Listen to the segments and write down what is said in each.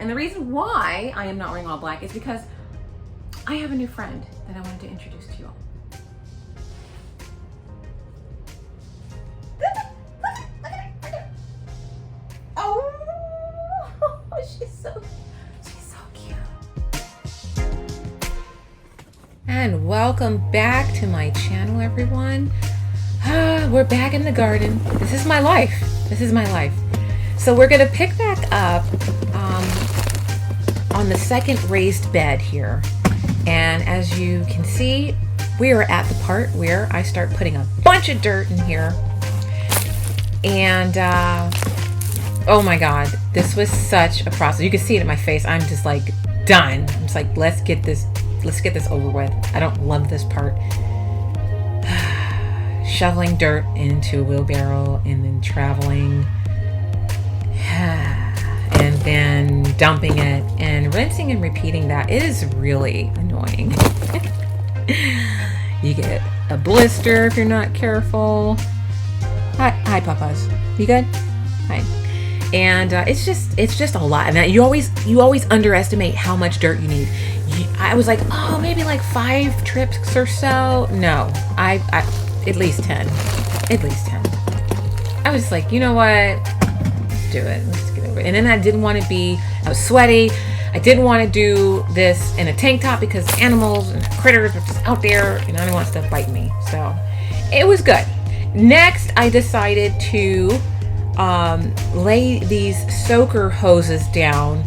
And the reason why I am not wearing all black is because I have a new friend that I wanted to introduce to you all. Oh, she's so cute. And welcome back to my channel, everyone. We're back in the garden. This is my life. This is my life. So we're gonna pick back up on the second raised bed here. And as you can see, we are at the part where I start putting a bunch of dirt in here. And oh my God, this was such a process. You can see it in my face. I'm just like done. I'm just like, let's get this over with. I don't love this part. Shoveling dirt into a wheelbarrow and then traveling and then dumping it and rinsing and repeating that. It is really annoying. You get a blister if you're not careful. Hi Papas, you good? Hi. And it's just a lot. And you always underestimate how much dirt you need. I was like, oh, maybe like 5 trips or so. No, I at least 10. At least 10. I was like, you know what? Let's do it. Let's get over it. And then I was sweaty. I didn't want to do this in a tank top because animals and critters were just out there and I didn't want stuff biting me. So it was good. Next, I decided to lay these soaker hoses down.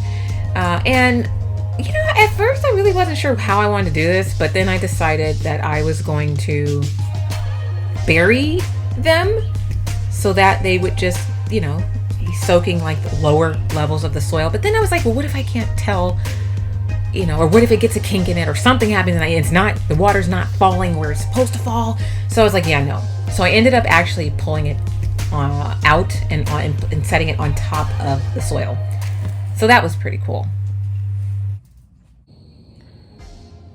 And you know, at first I really wasn't sure how I wanted to do this, but then I decided that I was going to bury them so that they would just, you know, be soaking like the lower levels of the soil. But then I was like, well, what if I can't tell, you know, or what if it gets a kink in it or something happens and the water's not falling where it's supposed to fall? So I was like, yeah, no. So I ended up actually pulling it out and setting it on top of the soil. So that was pretty cool.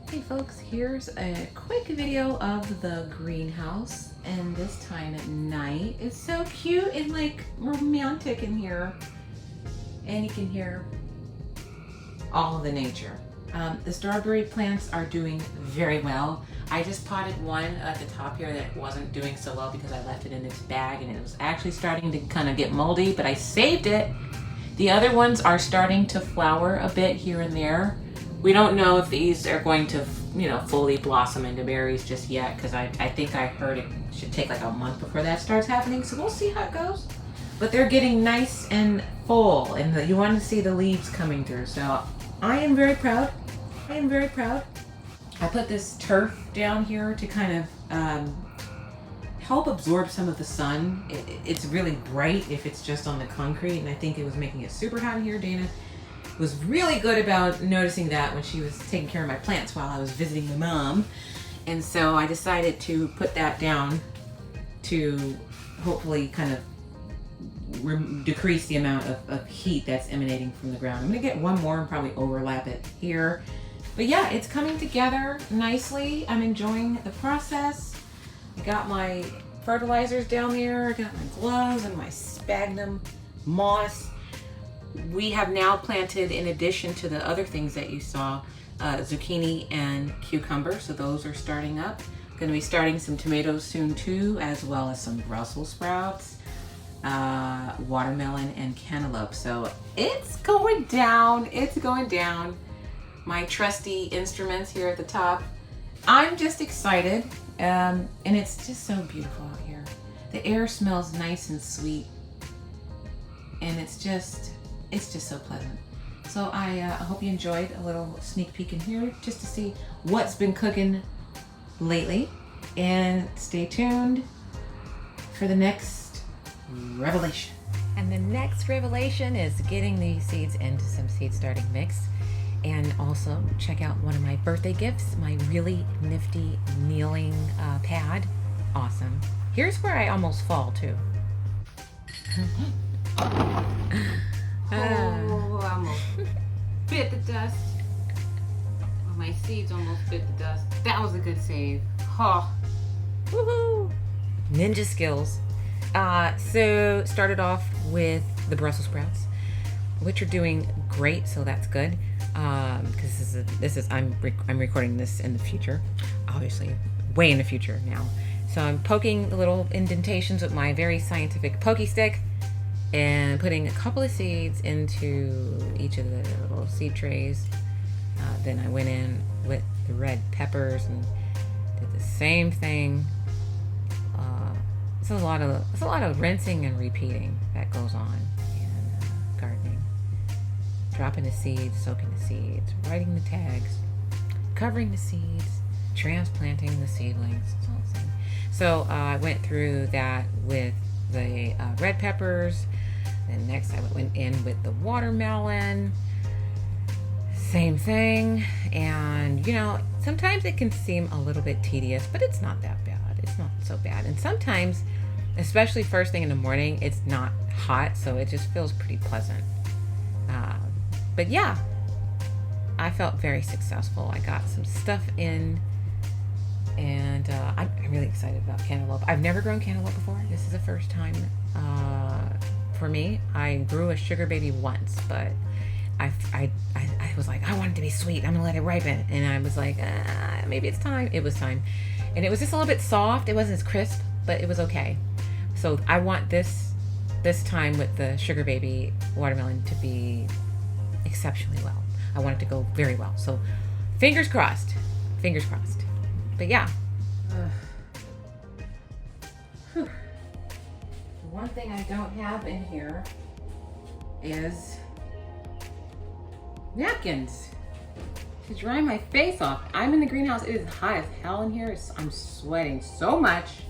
Hey folks, here's a quick video of the greenhouse, and this time at night. It's so cute and like romantic in here, and you can hear all of the nature. The strawberry plants are doing very well. I just potted one at the top here that wasn't doing so well because I left it in its bag and it was actually starting to kind of get moldy, but I saved it. The other ones are starting to flower a bit here and there. We don't know if these are going to, you know, fully blossom into berries just yet because I think I heard it should take like a month before that starts happening. So we'll see how it goes. But they're getting nice and full, and you want to see the leaves coming through. So I am very proud. I am very proud. I put this turf down here to kind of help absorb some of the sun. It's really bright if it's just on the concrete, and I think it was making it super hot in here. Dana was really good about noticing that when she was taking care of my plants while I was visiting my mom. And so I decided to put that down to hopefully kind of decrease the amount of heat that's emanating from the ground. I'm gonna get one more and probably overlap it here. But yeah, it's coming together nicely. I'm enjoying the process. I got my fertilizers down there. I got my gloves and my sphagnum moss. We have now planted, in addition to the other things that you saw, zucchini and cucumber. So those are starting up. Going to be starting some tomatoes soon too, as well as some Brussels sprouts, watermelon, and cantaloupe. So it's going down. It's going down. My trusty instruments here at the top. I'm just excited, and it's just so beautiful out here. The air smells nice and sweet, and it's just so pleasant. So I hope you enjoyed a little sneak peek in here just to see what's been cooking lately, and stay tuned for the next revelation. And the next revelation is getting these seeds into some seed starting mix. And also check out one of my birthday gifts, my really nifty kneeling pad. Awesome. Here's where I almost fall too. Oh, I almost bit the dust. Oh, my seeds almost bit the dust. That was a good save. Oh. Woohoo! Ninja skills. So started off with the Brussels sprouts. which are doing great, so that's good. Because I'm recording this in the future, obviously, way in the future now. So I'm poking the little indentations with my very scientific pokey stick and putting a couple of seeds into each of the little seed trays. Then I went in with the red peppers and did the same thing. It's a lot of rinsing and repeating that goes on in gardening. Dropping the seeds, soaking the seeds, writing the tags, covering the seeds, transplanting the seedlings. It's all the same. So I went through that with the red peppers. Then next I went in with the watermelon. Same thing. And you know, sometimes it can seem a little bit tedious, but it's not that bad. It's not so bad. And sometimes, especially first thing in the morning, it's not hot, so it just feels pretty pleasant. But yeah, I felt very successful. I got some stuff in, and I'm really excited about cantaloupe. I've never grown cantaloupe before. This is the first time for me. I grew a sugar baby once, but I was like, I want it to be sweet. I'm gonna let it ripen, and I was like, maybe it's time. It was time, and it was just a little bit soft. It wasn't as crisp, but it was okay. So I want this time with the sugar baby watermelon to be exceptionally well. I want it to go very well. So fingers crossed. Fingers crossed. But yeah. One thing I don't have in here is napkins to dry my face off. I'm in the greenhouse. It is hot as hell in here. I'm sweating so much.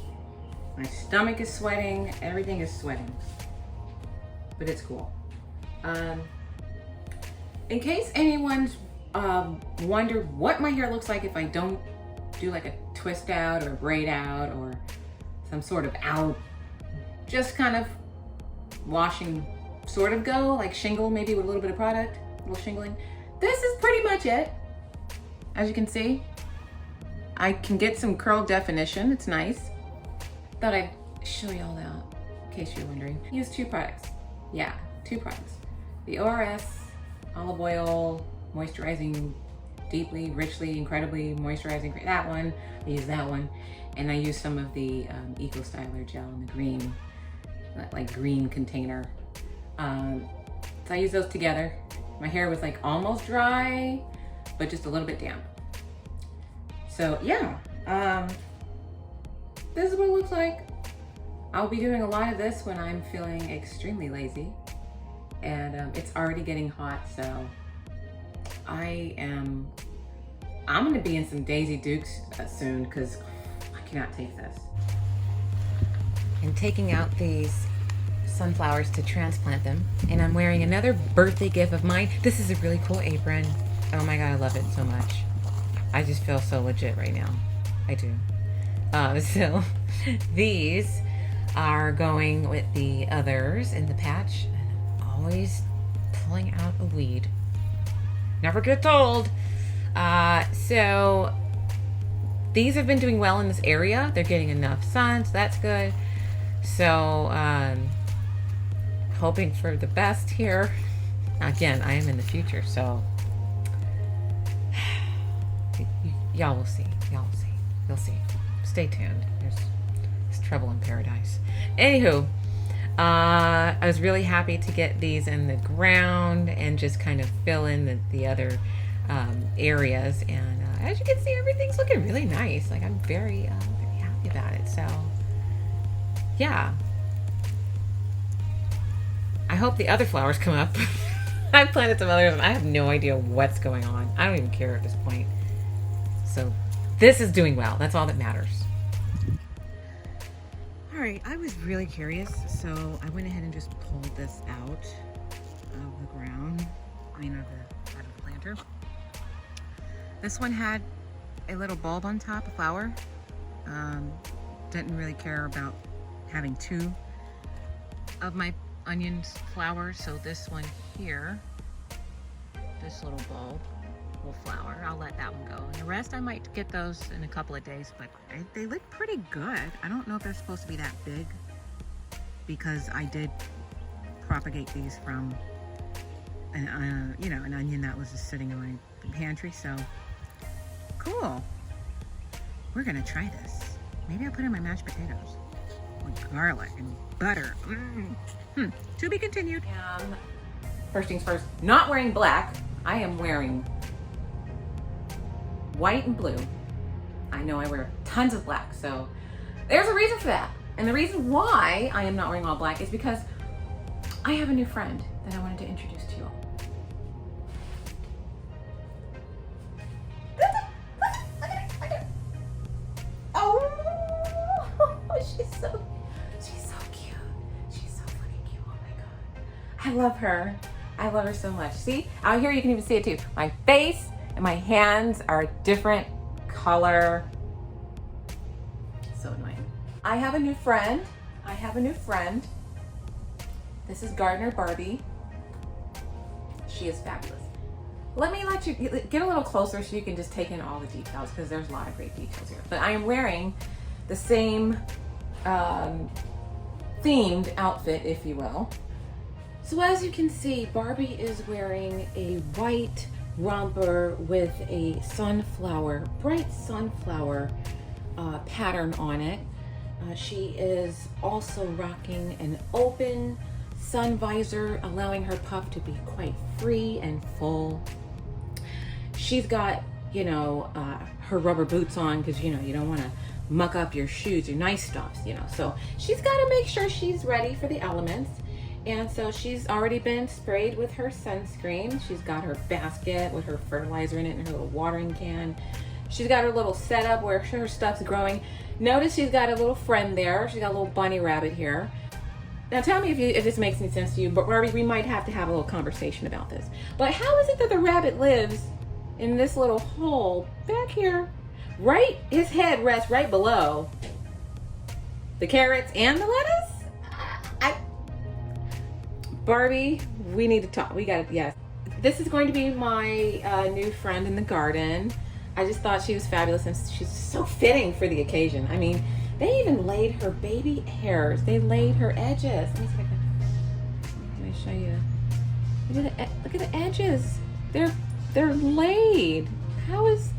My stomach is sweating. Everything is sweating. But it's cool. In case anyone's wondered what my hair looks like if I don't do like a twist out or braid out or some sort of out, just kind of washing, sort of go, like shingle maybe with a little bit of product, a little shingling. This is pretty much it. As you can see, I can get some curl definition. It's nice. Thought I'd show y'all that in case you're wondering. Use 2 products. Yeah, 2 products. The ORS olive oil, moisturizing deeply, richly, incredibly moisturizing. That one, I use that one. And I use some of the Eco Styler gel in the green, like green container. So I use those together. My hair was like almost dry, but just a little bit damp. So yeah, this is what it looks like. I'll be doing a lot of this when I'm feeling extremely lazy. And it's already getting hot, so I'm gonna be in some Daisy Dukes soon because I cannot take this. And taking out these sunflowers to transplant them, and I'm wearing another birthday gift of mine. This is a really cool apron. Oh my god, I love it so much. I just feel so legit right now. I do. So these are going with the others in the patch. Always pulling out a weed. Never gets old. So these have been doing well in this area. They're getting enough sun, so that's good. So hoping for the best here. Again, I am in the future, so y'all will see. Y'all will see. You'll see. Stay tuned. There's trouble in paradise. Anywho. I was really happy to get these in the ground and just kind of fill in the other areas. And as you can see, everything's looking really nice. Like I'm very happy about it. So yeah, I hope the other flowers come up. I planted some others and I have no idea what's going on. I don't even care at this point. So this is doing well. That's all that matters. Alright, I was really curious, so I went ahead and just pulled this out of the ground, out of the planter. This one had a little bulb on top, a flower. Didn't really care about having 2 of my onions flowers, so this one here, this little bulb will flower. I'll let that one go. And the rest I might get those in a couple of days, but they look pretty good. I don't know if they're supposed to be that big because I did propagate these from an onion that was just sitting in my pantry. So cool. We're gonna try this. Maybe I'll put in my mashed potatoes with garlic and butter. To be continued. First things first, not wearing black. I am wearing white and blue. I know I wear tons of black, so there's a reason for that. And the reason why I am not wearing all black is because I have a new friend that I wanted to introduce to you all. She's so cute. She's so fucking cute. Oh my God. I love her. I love her so much. See, out here you can even see it too. My face and my hands are a different color. So annoying. I have a new friend. This is Gardener Bambi. She is fabulous. Let me let you get a little closer so you can just take in all the details, because there's a lot of great details here. But I am wearing the same themed outfit, if you will. So as you can see, Barbie is wearing a white romper with a sunflower, bright sunflower pattern on it. She is also rocking an open sun visor, allowing her puff to be quite free and full. She's got, her rubber boots on, because, you don't want to muck up your shoes, your nice stuffs, So she's got to make sure she's ready for the elements. And so she's already been sprayed with her sunscreen. She's got her basket with her fertilizer in it and her little watering can. She's got her little setup where her stuff's growing. Notice she's got a little friend there. She's got a little bunny rabbit here. Now tell me if this makes any sense to you, but Barbie, we might have to have a little conversation about this. But how is it that the rabbit lives in this little hole back here? Right, his head rests right below the carrots and the lettuce? Barbie, we need to talk. Yes. This is going to be my new friend in the garden. I just thought she was fabulous, and she's so fitting for the occasion. I mean, they even laid her baby hairs. They laid her edges. Let me show you. Look at the edges. They're laid. How is,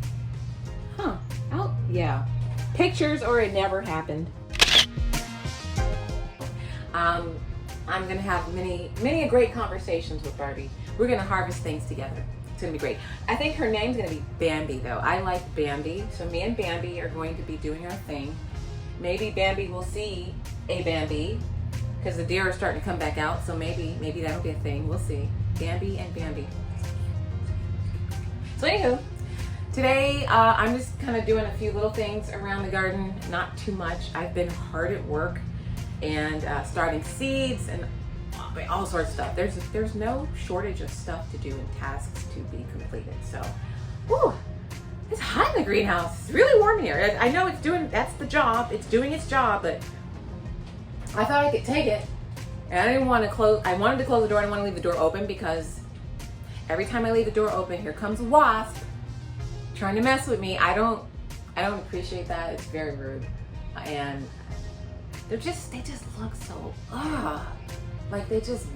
yeah. Pictures or it never happened. I'm gonna have many great conversations with Barbie. We're gonna harvest things together. It's gonna be great. I think her name's gonna be Bambi though. I like Bambi, so me and Bambi are going to be doing our thing. Maybe Bambi will see a Bambi, because the deer are starting to come back out, so maybe that'll be a thing. We'll see. Bambi and Bambi. So anywho, today I'm just kind of doing a few little things around the garden, not too much. I've been hard at work and starting seeds and all sorts of stuff. There's no shortage of stuff to do and tasks to be completed. So, whew, it's hot in the greenhouse. It's really warm here. I know that's the job. It's doing its job, but I thought I could take it. And I didn't want to close. I wanted to close the door. I didn't want to leave the door open, because every time I leave the door open, here comes a wasp trying to mess with me. I don't appreciate that. It's very rude. And they just look so like they just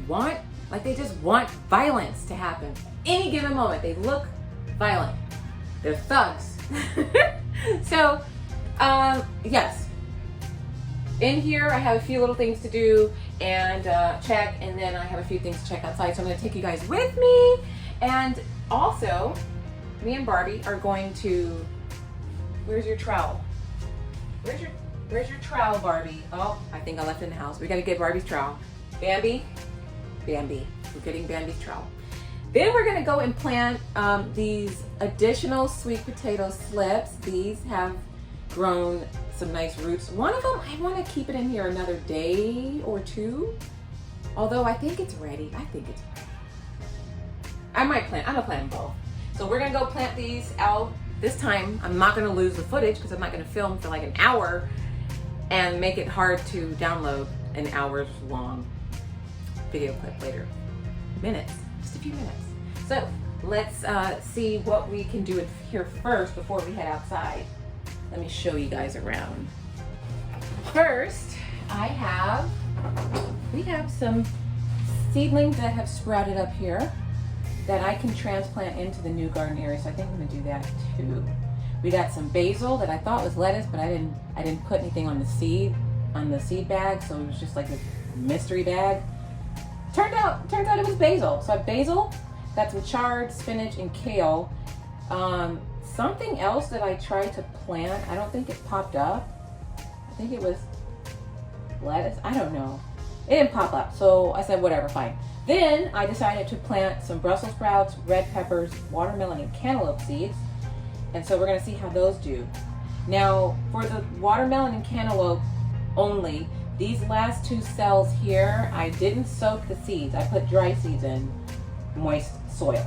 want violence to happen any given moment. They look violent. They're thugs. So yes, in here I have a few little things to do and check, and then I have a few things to check outside, so I'm going to take you guys with me. And also, me and Barbie are going to, where's your trowel? Where's your trowel, Barbie? Oh, I think I left it in the house. We gotta get Barbie's trowel. Bambi. We're getting Bambi's trowel. Then we're gonna go and plant these additional sweet potato slips. These have grown some nice roots. One of them, I wanna keep it in here another day or two. Although I think it's ready. I'm gonna plant them both. So we're gonna go plant these out. This time, I'm not gonna lose the footage, because I'm not gonna film for like an hour and make it hard to download an hours long video clip later. Just a few minutes. So let's see what we can do here first before we head outside. Let me show you guys around. First, we have some seedlings that have sprouted up here. that I can transplant into the new garden area. So I think I'm gonna do that too. We got some basil that I thought was lettuce, but I didn't put anything on the seed bag, so it was just like a mystery bag. Turns out it was basil. So I have basil, got some chard, spinach, and kale. Something else that I tried to plant, I don't think it popped up. I think it was lettuce, I don't know. It didn't pop up, so I said whatever, fine. Then I decided to plant some Brussels sprouts, red peppers, watermelon, and cantaloupe seeds. And so we're gonna see how those do. Now, for the watermelon and cantaloupe only, these last 2 cells here, I didn't soak the seeds. I put dry seeds in moist soil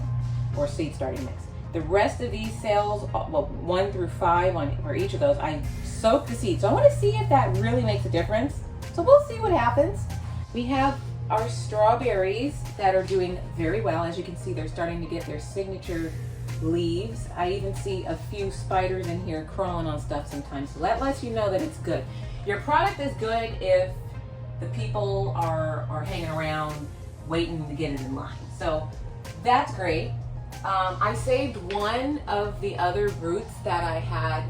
or seed starting mix. The rest of these cells, well, 1 through 5 for each of those, I soaked the seeds. So I wanna see if that really makes a difference. So we'll see what happens. We have our strawberries that are doing very well. As you can see, they're starting to get their signature leaves. I even see a few spiders in here crawling on stuff sometimes. So that lets you know that it's good. Your product is good if the people are hanging around waiting to get it in line. So that's great. I saved one of the other roots that I had.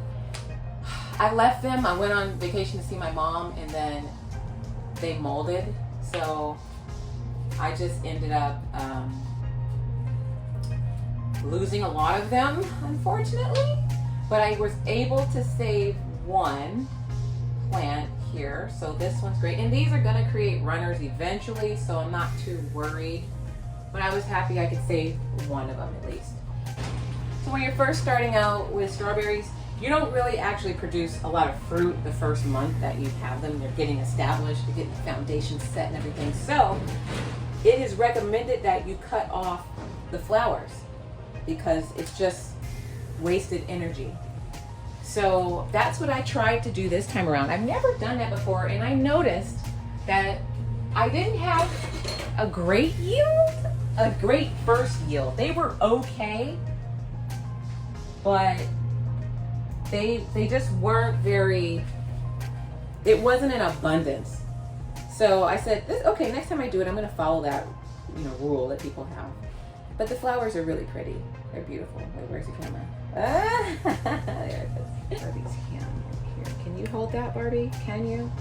I left them. I went on vacation to see my mom, and then they molded. So I just ended up losing a lot of them, unfortunately. But I was able to save one plant here. So this one's great. And these are going to create runners eventually, so I'm not too worried. But I was happy I could save one of them at least. So when you're first starting out with strawberries, you don't really actually produce a lot of fruit the first month that you have them. They're getting established, you're getting the foundation set and everything. So it is recommended that you cut off the flowers because it's just wasted energy. So that's what I tried to do this time around. I've never done that before, and I noticed that I didn't have a great yield, a great first yield. They were okay, but they just weren't very, it wasn't in abundance. So I said, okay, next time I do it, I'm gonna follow that, rule that people have. But the flowers are really pretty. They're beautiful. Wait, where's the camera? There it is. Barbie's hand here. Can you hold that, Barbie? Can you?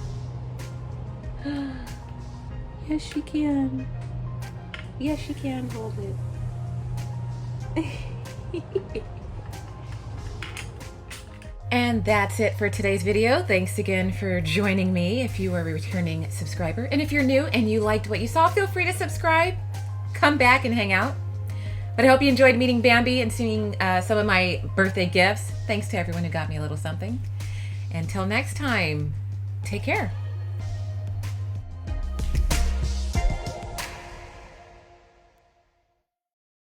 Yes, she can. Yes, she can hold it. And that's it for today's video. Thanks again for joining me if you are a returning subscriber. And if you're new and you liked what you saw, feel free to subscribe. Come back and hang out. But I hope you enjoyed meeting Bambi and seeing some of my birthday gifts. Thanks to everyone who got me a little something. Until next time, take care.